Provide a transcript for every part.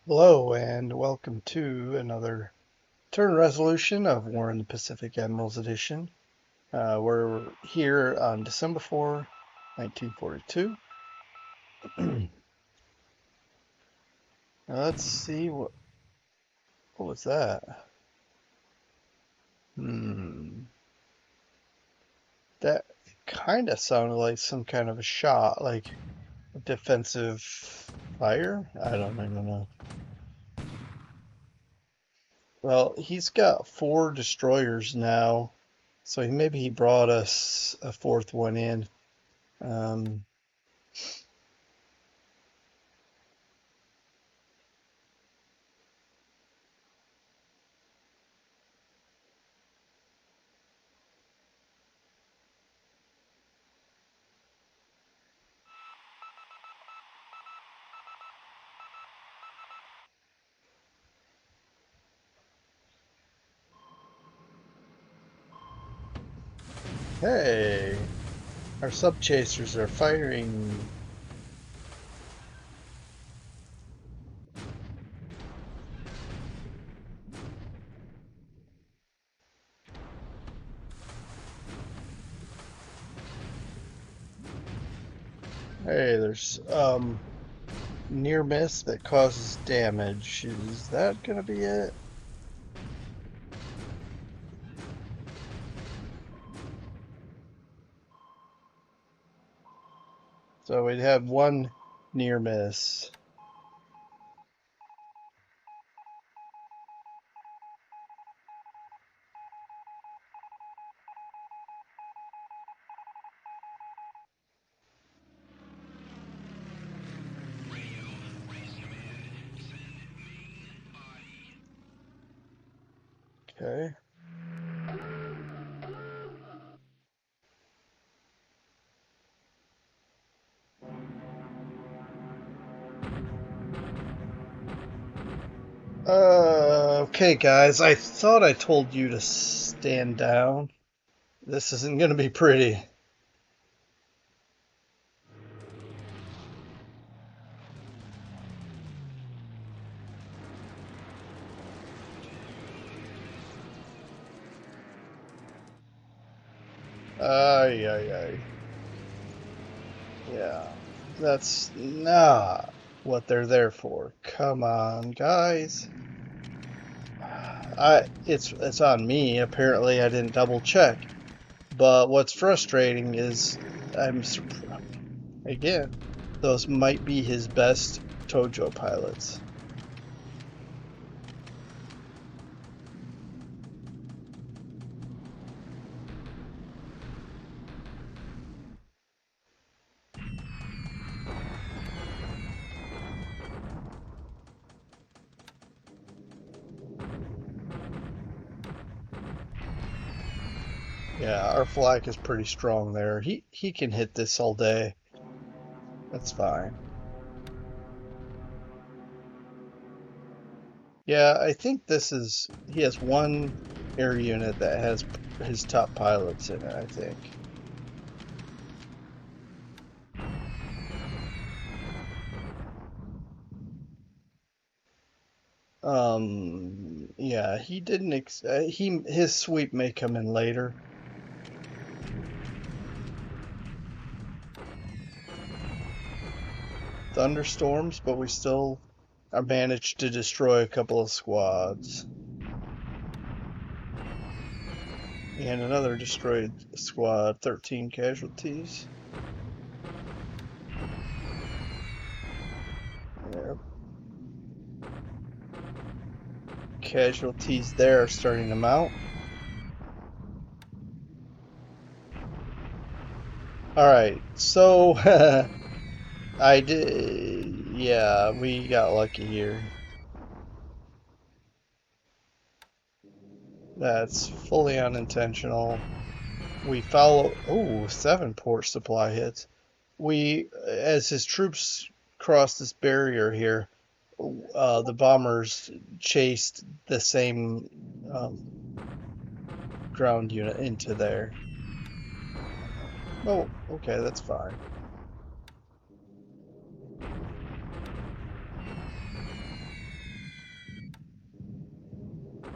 Hello and welcome to another turn resolution of War in the Pacific Admirals Edition. We're here on December 4, 1942. Now let's see what was that? Hmm, that kind of sounded like some kind of a shot, like a defensive fire. I don't even know. Well, he's got 4 destroyers now, so maybe he brought us a fourth one in. Um, Hey, our sub chasers are firing. Hey, there's near miss that causes damage. Is that gonna be it? So we'd have one near miss. Okay. Okay, guys. I thought I told you to stand down. This isn't gonna be pretty. Ay, ay, ay. Yeah, that's not what they're there for. Come on, guys. It's on me. Apparently, I didn't double check. But what's frustrating is I'm again, those might be his best Tojo pilots. Yeah, our flag is pretty strong there. He can hit this all day. That's fine. Yeah, I think this is he has one air unit that has his top pilots in it, I think. Yeah, he didn't his sweep may come in later. Thunderstorms, but we still managed to destroy a couple of squads. And another destroyed squad, 13 casualties. Yeah. Casualties there are starting to mount. Alright, so I did. Yeah, we got lucky here. That's fully unintentional. We follow. Oh, 7 port supply hits. As his troops crossed this barrier here, the bombers chased the same ground unit into there. Oh, okay, that's fine.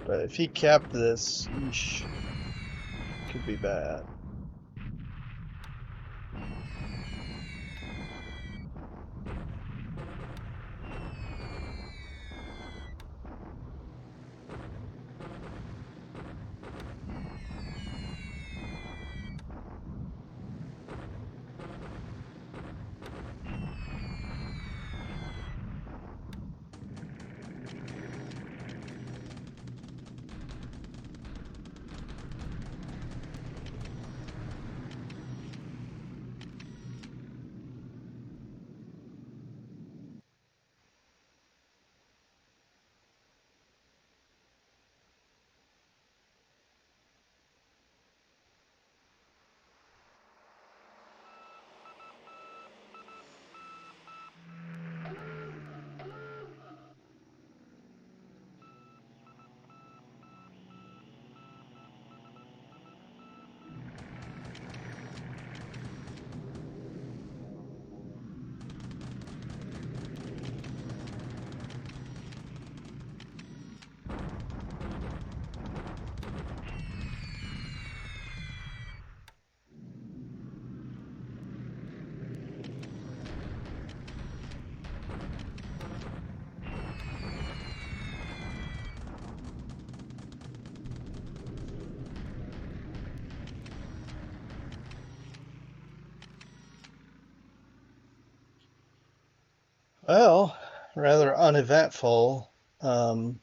But if he capped this, yeesh, could be bad. Well, rather uneventful. Um,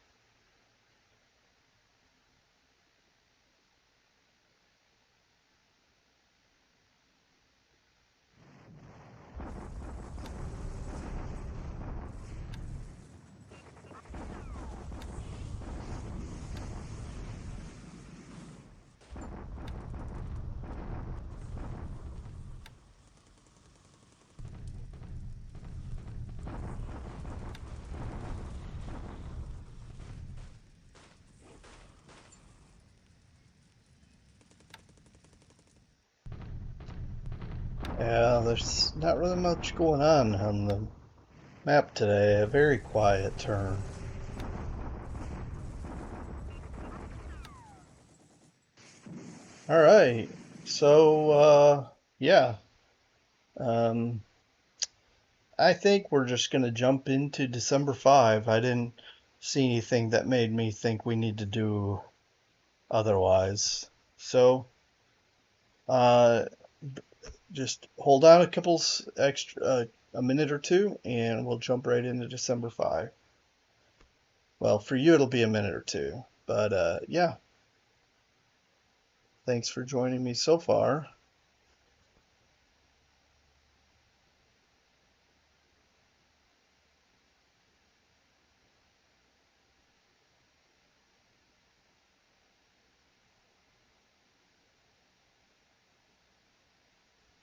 yeah, there's not really much going on the map today. A very quiet turn. All right. So, yeah. Um, I think we're just going to jump into December 5. I didn't see anything that made me think we need to do otherwise. So, uh, just hold on a couple extra, a minute or two, and we'll jump right into December 5. Well, for you, it'll be a minute or two. But, yeah, thanks for joining me so far.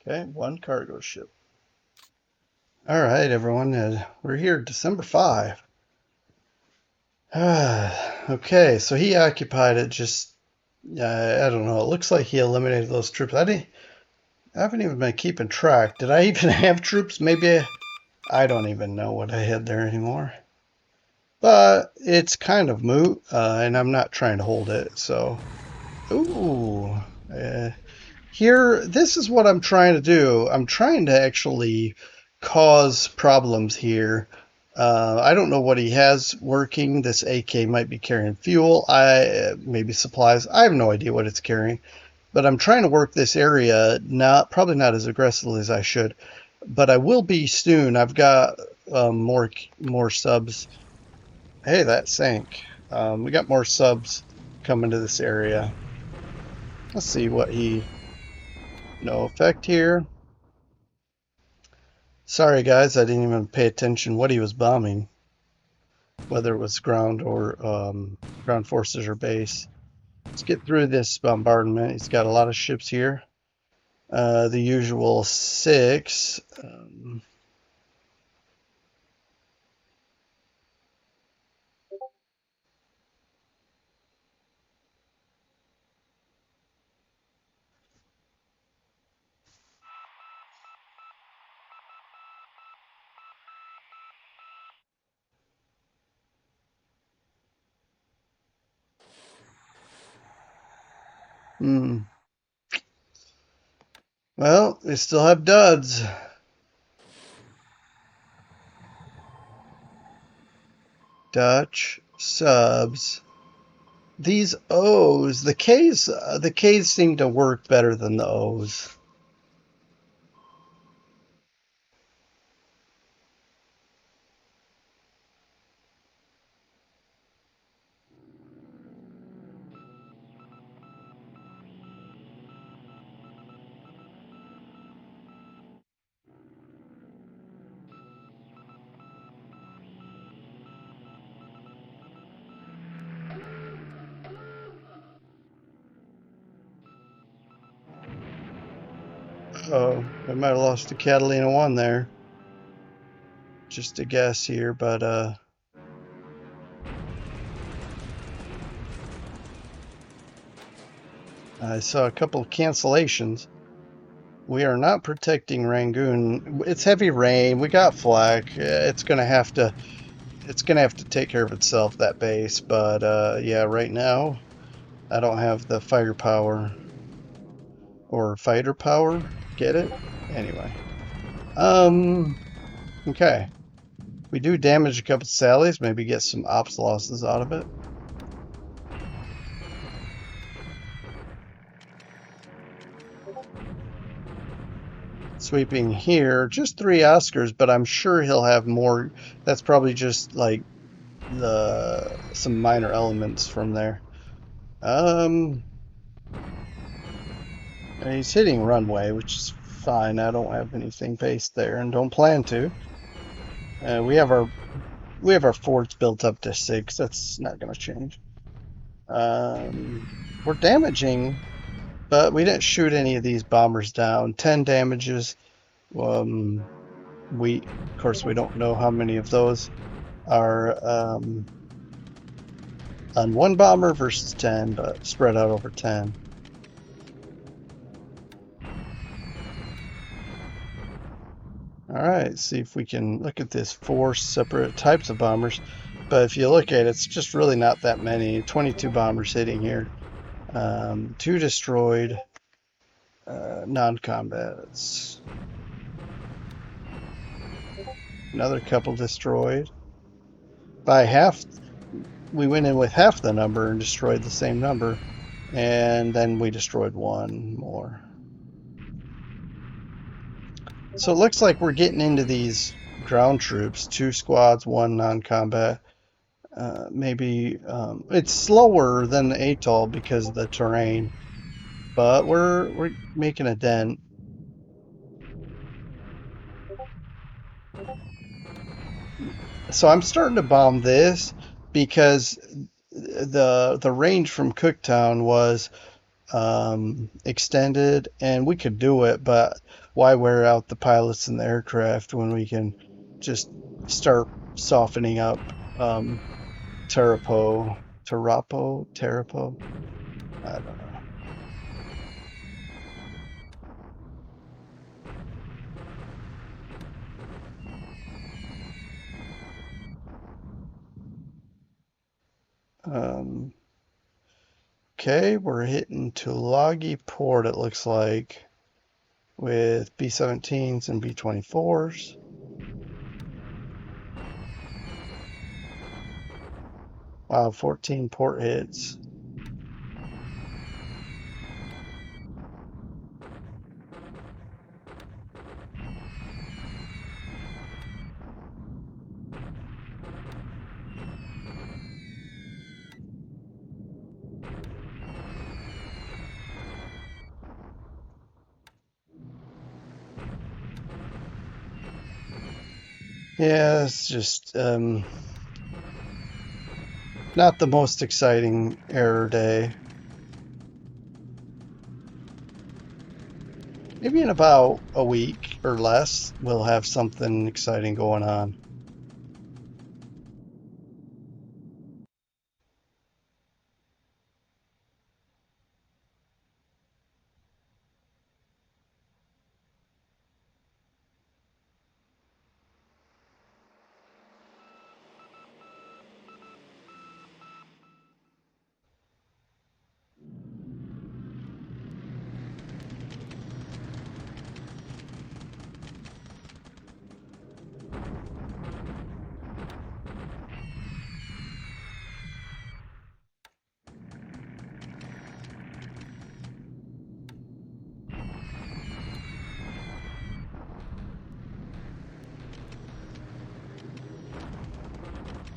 Okay, one cargo ship. All right, everyone. We're here December 5. Okay, so he occupied it just, I don't know. It looks like he eliminated those troops. I haven't even been keeping track. Did I even have troops? Maybe I don't even know what I had there anymore. But it's kind of moot, and I'm not trying to hold it. So, ooh, uh, here, this is what I'm trying to do. I'm trying to actually cause problems here. I don't know what he has working. This AK might be carrying fuel. Maybe supplies. I have no idea what it's carrying. But I'm trying to work this area, not probably not as aggressively as I should, but I will be soon. I've got more subs. Hey, that sank. We got more subs coming to this area. Let's see what he. No effect here. Sorry, guys, I didn't even pay attention what he was bombing, whether it was ground or ground forces or base. Let's get through this bombardment. He's got a lot of ships here. The usual 6. Hmm. Well, we still have duds. Dutch subs. These O's, the K's seem to work better than the O's. Oh, I might have lost to Catalina 1 there. Just a guess here, but I saw a couple of cancellations. We are not protecting Rangoon. It's heavy rain. We got flak. It's gonna have to take care of itself, that base. But yeah, right now I don't have the firepower or fighter power. Get it? Anyway. Um. Okay. We do damage a couple sallies. Maybe get some ops losses out of it. Sweeping here, just 3 Oscars, but I'm sure he'll have more. That's probably just like the some minor elements from there. Um, and he's hitting runway, which is fine. I don't have anything based there, and don't plan to. Uh, we have our we have our forts built up to 6. That's not going to change. We're damaging, but we didn't shoot any of these bombers down. 10 damages. Um, of course, we don't know how many of those are on one bomber versus 10, but spread out over 10. All right, see if we can look at this 4 separate types of bombers. But if you look at it, it's just really not that many. 22 bombers hitting here. 2 destroyed, non-combats. Another couple destroyed. By half, we went in with half the number and destroyed the same number. And then we destroyed 1 more. So it looks like we're getting into these ground troops, 2 squads, 1 non-combat. Maybe it's slower than the atoll because of the terrain, but we're making a dent. So I'm starting to bomb this because the range from Cooktown was extended, and we could do it, but why wear out the pilots and the aircraft when we can just start softening up Tarapo? I don't know. Okay, we're hitting Tulagi Port, it looks like, with B-17s and B-24s. Wow, 14 port hits. Yeah, it's just not the most exciting error day. Maybe in about a week or less, we'll have something exciting going on.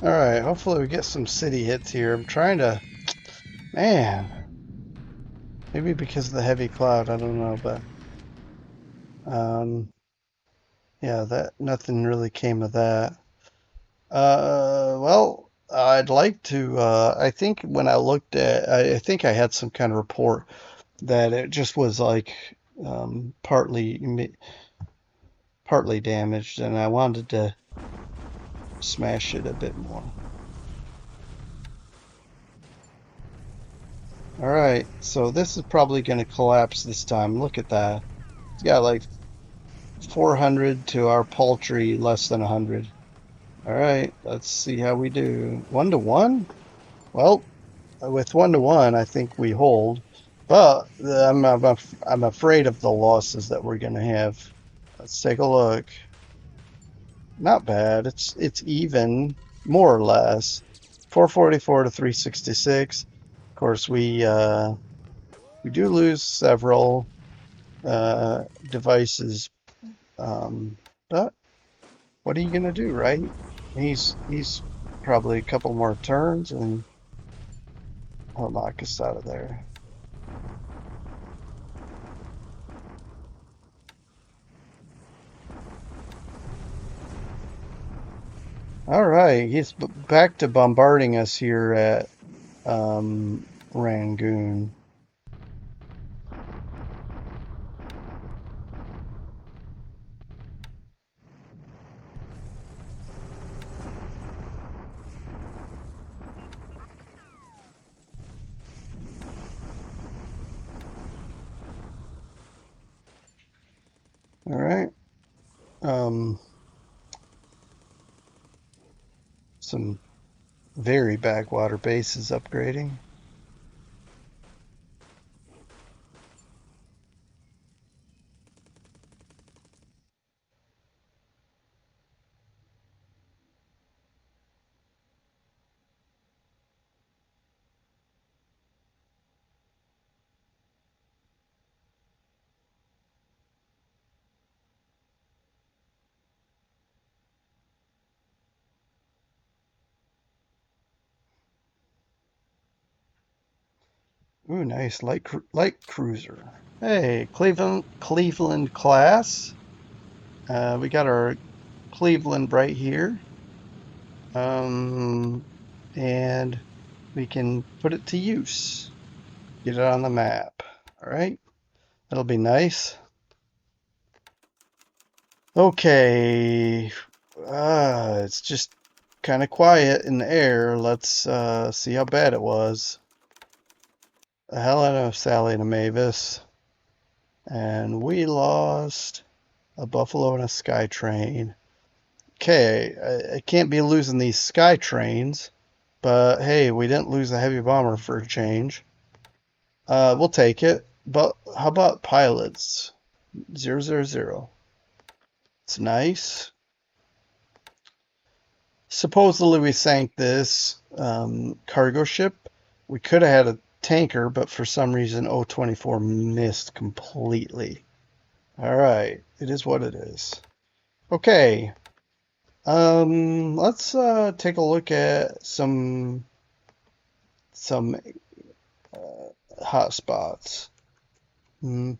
All right, hopefully we get some city hits here. I'm trying to, man, maybe because of the heavy cloud, I don't know, but um, yeah, that nothing really came of that. Well, I'd like to. I think when I looked at, I think I had some kind of report that it just was like partly damaged, and I wanted to smash it a bit more. All right, so this is probably going to collapse this time. Look at that. It's got like 400 to our paltry less than 100. All right, let's see how we do. 1 to 1? Well, with 1 to 1, I think we hold, but I'm afraid of the losses that we're going to have. Let's take a look. Not bad. It's even, more or less. 444 to 366. Of course, we do lose several devices, but what are you gonna do, right? He's probably a couple more turns and he'll knock us out of there. All right, he's back to bombarding us here at Rangoon. All right. Um, some very backwater bases upgrading. Ooh, nice light cruiser. Hey, Cleveland class. We got our Cleveland right here. Um, and we can put it to use. Get it on the map. All right, that'll be nice. Okay, it's just kind of quiet in the air. Let's see how bad it was. A Helena, Sally, and a Mavis, and we lost a Buffalo and a Skytrain. Okay, I can't be losing these Skytrains, but hey, we didn't lose a heavy bomber for a change. We'll take it. But how about pilots? 000. It's nice. Supposedly we sank this cargo ship. We could have had a tanker, but for some reason O-24 missed completely. All right, it is what it is. Okay, let's take a look at some hot spots. And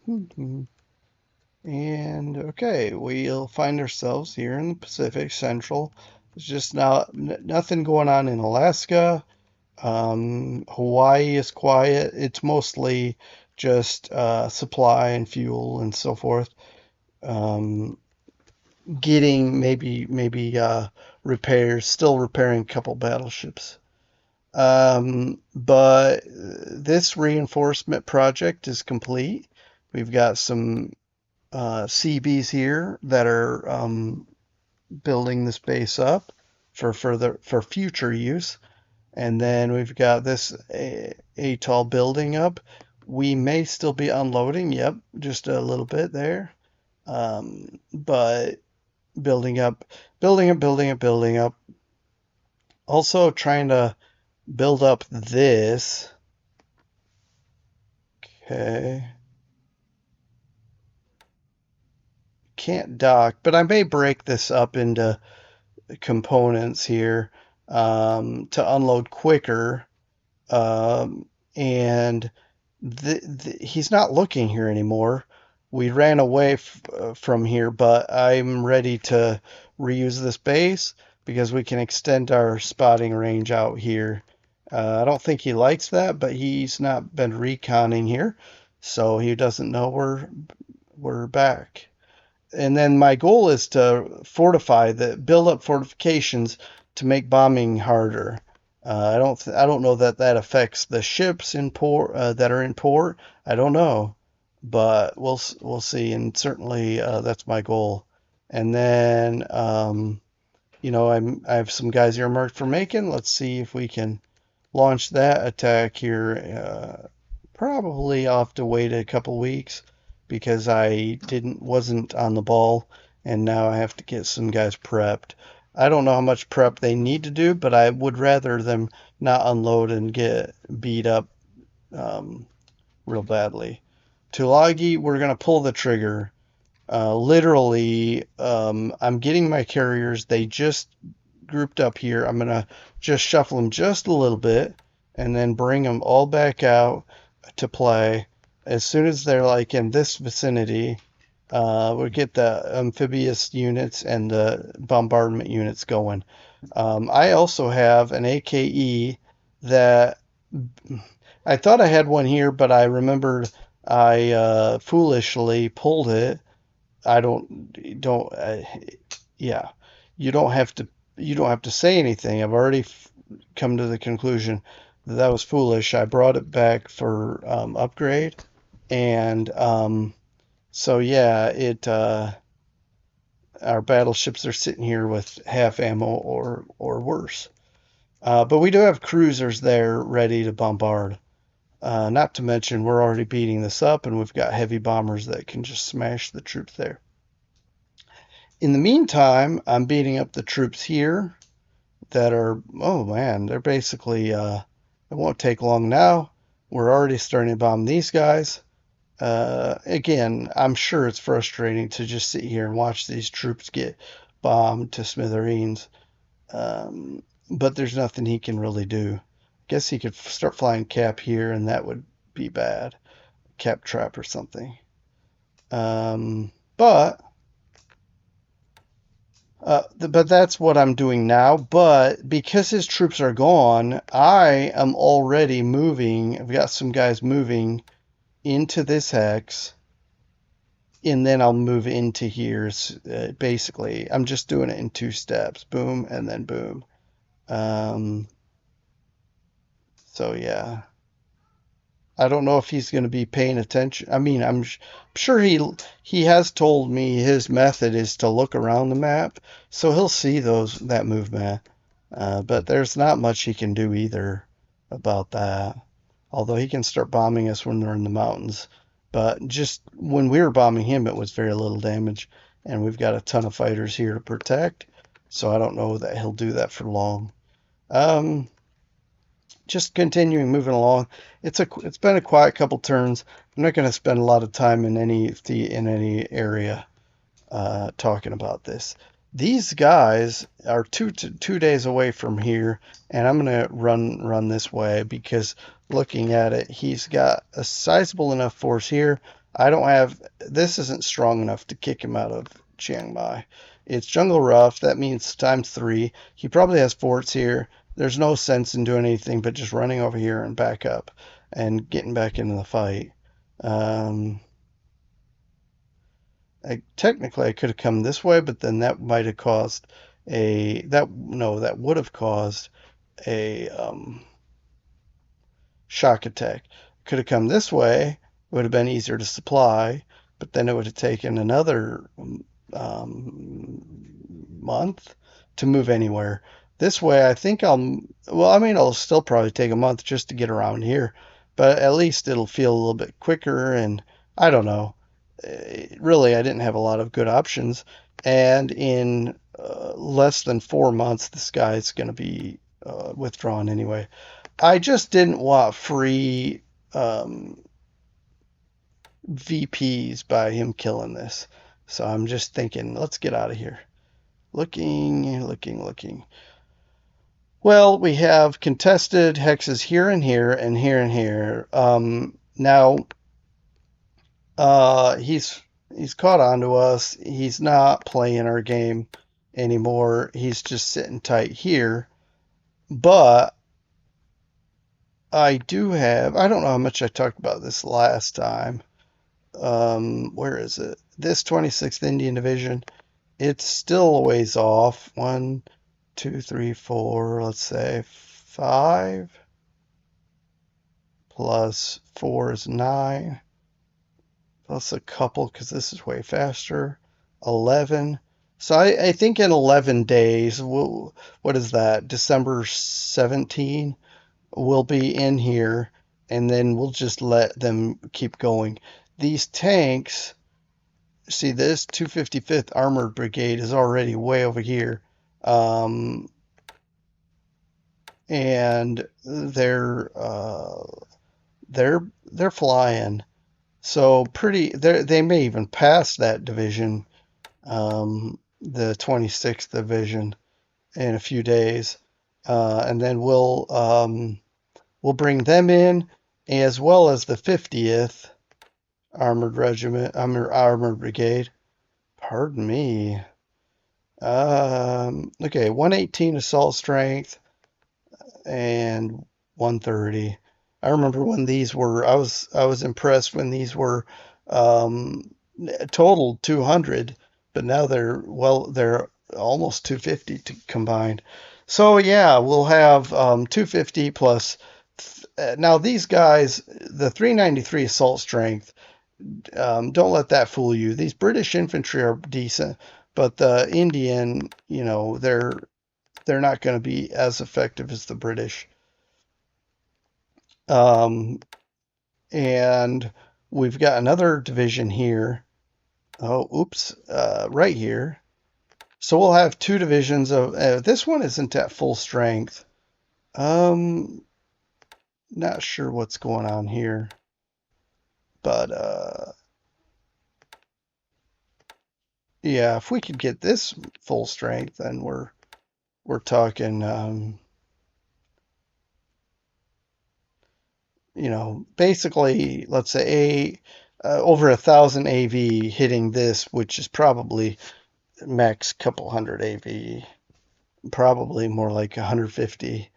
okay, we'll find ourselves here in the Pacific Central. There's just nothing going on in Alaska. Hawaii is quiet. It's mostly just supply and fuel and so forth. Um, Getting maybe repairs, still repairing a couple battleships. But this reinforcement project is complete. We've got some CBs here that are building this base up for future use. And then we've got this atoll building up. We may still be unloading, yep, just a little bit there. But building up, building up, building up, building up. Also trying to build up this. Okay. Can't dock, but I may break this up into components here. to unload quicker. And he's not looking here anymore. We ran away from here, but I'm ready to reuse this base because we can extend our spotting range out here. I don't think he likes that, but he's not been reconning here, so he doesn't know we're back. And then my goal is to build up fortifications to make bombing harder. I don't know that that affects the ships in port that are in port. I don't know, but we'll see. And certainly that's my goal. And then I have some guys earmarked for Macon. Let's see if we can launch that attack here. Probably I'll have to wait a couple weeks because I wasn't on the ball, and now I have to get some guys prepped. I don't know how much prep they need to do, but I would rather them not unload and get beat up um, real badly. Tulagi, we're gonna pull the trigger. Literally, I'm getting my carriers. They just grouped up here. I'm gonna just shuffle them just a little bit, and then bring them all back out to play. As soon as they're like in this vicinity, we'll get the amphibious units and the bombardment units going. I also have an AKE that I thought I had one here, but I remembered I foolishly pulled it. I don't yeah. You don't have to you don't have to say anything. I've already come to the conclusion that that was foolish. I brought it back for upgrade, and so yeah, it our battleships are sitting here with half ammo or worse. But we do have cruisers there ready to bombard. Not to mention we're already beating this up, and we've got heavy bombers that can just smash the troops there. In the meantime, I'm beating up the troops here that are, oh man, they're basically, it won't take long now. We're already starting to bomb these guys. Again, I'm sure it's frustrating to just sit here and watch these troops get bombed to smithereens. But there's nothing he can really do. I guess he could start flying cap here, and that would be bad. Cap trap or something. But but that's what I'm doing now. But because his troops are gone, I am already moving. I've got some guys moving into this hex, and then I'll move into here. Basically, I'm just doing it in two steps. Boom, and then boom. Um, so yeah. I don't know if he's going to be paying attention. I mean, I'm sure he has told me his method is to look around the map, so he'll see that movement. But there's not much he can do either about that. Although he can start bombing us when we're in the mountains. But just when we were bombing him, it was very little damage, and we've got a ton of fighters here to protect. So I don't know that he'll do that for long. Um, just continuing moving along. It's been a quiet couple turns. I'm not going to spend a lot of time in any area talking about this. These guys are two days away from here, and I'm going to run this way because looking at it, he's got a sizable enough force here. I don't have this isn't strong enough to kick him out of Chiang Mai. It's jungle rough. That means times three. He probably has forts here. There's no sense in doing anything but just running over here and back up and getting back into the fight. Um, Technically, I could have come this way, but then that might have caused that would have caused a shock attack. Could have come this way, it would have been easier to supply, but then it would have taken another month to move anywhere. This way, I think it'll still probably take a month just to get around here, but at least it'll feel a little bit quicker, and I don't know. Really, I didn't have a lot of good options, and in less than 4 months, this guy's going to be withdrawn anyway. I just didn't want free VPs by him killing this. So I'm just thinking, let's get out of here. Looking. Well, we have contested hexes here and here and here and here. Now, he's caught on to us. He's not playing our game anymore. He's just sitting tight here. But I do have, I don't know how much I talked about this last time. Where is it? This 26th Indian Division, it's still a ways off. One, two, three, four, let's say five plus four is nine, plus a couple because this is way faster. 11. So I think in 11 days, what is that? December 17, we'll be in here and then we'll just let them keep going. These tanks, see, this 255th Armored Brigade is already way over here. Um, and they're flying. So they may even pass that division, the 26th Division, in a few days, and then we'll bring them in as well as the 50th Armored Regiment, Armored Brigade. Pardon me. Okay, 118 assault strength and 130. I remember when these were. I was impressed when these were um, total 200, but now they're almost 250 combined. So yeah, we'll have 250 plus. Now these guys, the 393 assault strength. Don't let that fool you. These British infantry are decent, but the Indian, they're not going to be as effective as the British. Um, and we've got another division here. Oh, oops, right here. So we'll have two divisions of. This one isn't at full strength. Not sure what's going on here, but yeah, if we could get this full strength, then we're talking. Basically, let's say over 1,000 AV hitting this, which is probably max couple hundred AV, probably more like 150.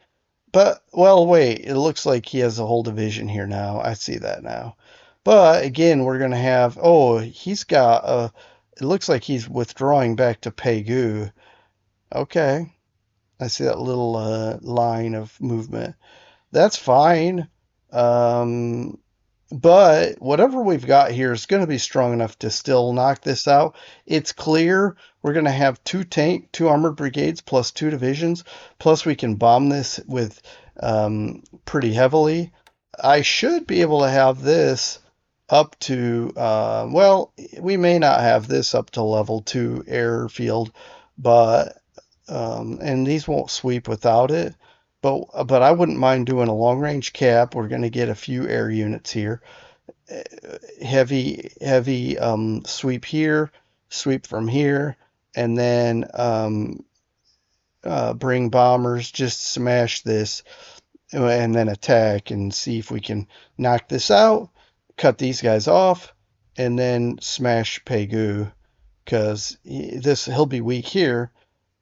But, well, wait, it looks like he has a whole division here now. I see that now. But again, we're going to have, he's got it looks like he's withdrawing back to Pegu. Okay, I see that little line of movement. That's fine. Um, But whatever we've got here is going to be strong enough to still knock this out. It's clear we're going to have two armored brigades plus two divisions. Plus we can bomb this with pretty heavily. I should be able to have this up to, well, we may not have this up to level 2 airfield, but, and these won't sweep without it. But I wouldn't mind doing a long range cap. We're going to get a few air units here. Heavy sweep here, sweep from here, and then bring bombers, just smash this, and then attack and see if we can knock this out, cut these guys off, and then smash Pegu because he'll be weak here.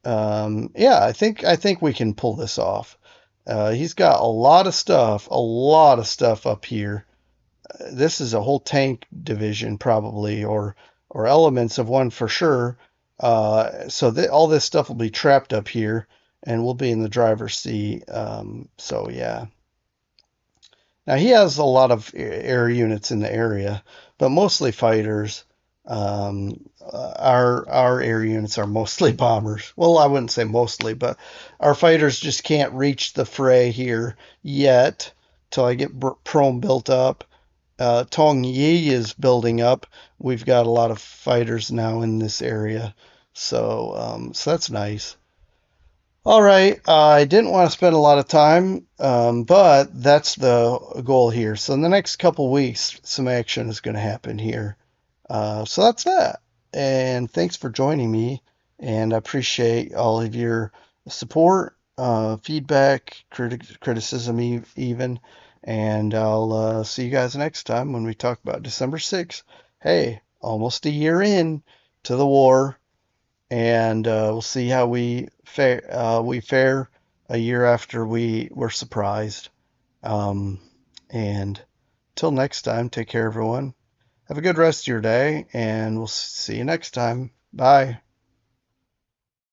Yeah, I think we can pull this off. He's got a lot of stuff up here. This is a whole tank division probably, or elements of one for sure. So all this stuff will be trapped up here, and we'll be in the driver's seat. So yeah. Now he has a lot of air units in the area, but mostly fighters. Our air units are mostly bombers. Well, I wouldn't say mostly, but our fighters just can't reach the fray here yet till I get Prome built up. Tong Yi is building up. We've got a lot of fighters now in this area, so that's nice. All right, I didn't want to spend a lot of time, but that's the goal here. So in the next couple weeks, some action is going to happen here. So that's that. And thanks for joining me, and I appreciate all of your support. feedback, criticism, even. And I'll see you guys next time when we talk about December 6th. Hey, almost a year in to the war, and we'll see how we fare a year after we were surprised. Um, and till next time, take care, everyone. Have a good rest of your day, and we'll see you next time. Bye.